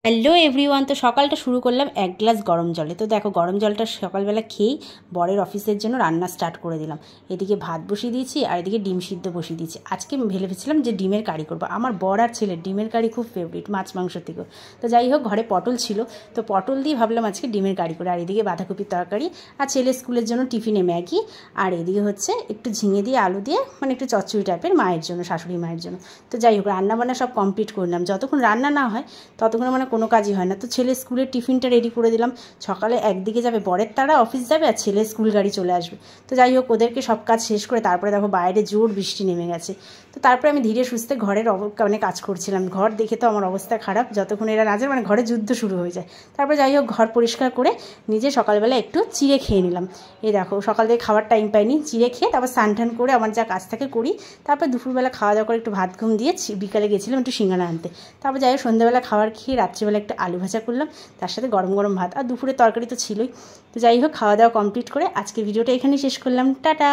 Hello everyone. তো সকালটা শুরু করলাম এক গ্লাস গরম জলে। তো দেখো গরম জলটা সকালবেলা খেয়েই বরের অফিসের জন্য রান্না স্টার্ট করে দিলাম। এদিকে ভাত বসিয়ে দিয়েছি আর এদিকে ডিম সিদ্ধ বসিয়ে দিয়েছি। আজকে ভেবেছিলাম যে ডিমের কারি করবো। আমার বর আর ছেলের ডিমের কারি খুব ফেভারিট মাছ মাংস থেকেও। তো যাই হোক, ঘরে পটল ছিল, তো পটল দিয়ে ভাবলাম আজকে ডিমের কারি করে। আর এদিকে বাঁধাকপির তরকারি, আর ছেলের স্কুলের জন্য টিফিনে ম্যাগি, আর এদিকে হচ্ছে একটু ঝিঙে দিয়ে আলু দিয়ে মানে একটু চচ্চড়ি টাইপের মায়ের জন্য, শাশুড়ি মায়ের জন্য। তো যাই হোক, রান্নাবান্না সব কমপ্লিট করলাম। যতক্ষণ রান্না না হয় ততক্ষণ মানে কোনো কাজই হয় না। তো ছেলের স্কুলের টিফিনটা রেডি করে দিলাম। সকালে একদিকে যাবে বরের তারা, অফিস যাবে, আর ছেলের স্কুল গাড়ি চলে আসবে। তো যাই হোক, ওদেরকে সব কাজ শেষ করে তারপরে দেখো বাইরে জোর বৃষ্টি নেমে গেছে। তো তারপরে আমি ধীরে সুস্থে ঘরের মানে কাজ করছিলাম। ঘর দেখে তো আমার অবস্থা খারাপ, যতক্ষণ এরা না যায় মানে ঘরে যুদ্ধ শুরু হয়ে যায়। তারপরে যাই হোক, ঘর পরিষ্কার করে নিজে সকালবেলা একটু চিড়ে খেয়ে নিলাম। এই দেখো, সকাল থেকে খাওয়ার টাইম পাইনি, চিড়ে খেয়ে তারপর স্নান টান করে আমার যা কাজ থাকে করি। তারপর দুপুরবেলা খাওয়া দাওয়া করে একটু ভাত ঘুম দিয়ে বিকালে গেছিলাম একটু সিঙ্গারা আনতে। তারপর যাই হোক, সন্ধ্যাবেলা খাবার খেয়ে রাত্রিবেলা একটু আলু ভাজা করলাম, তার সাথে গরম গরম ভাত, আর দুপুরে তরকারি তো ছিলই। তো যাই হোক, খাওয়া দাওয়া কমপ্লিট করে আজকে ভিডিওটা এখানেই শেষ করলাম। টাটা।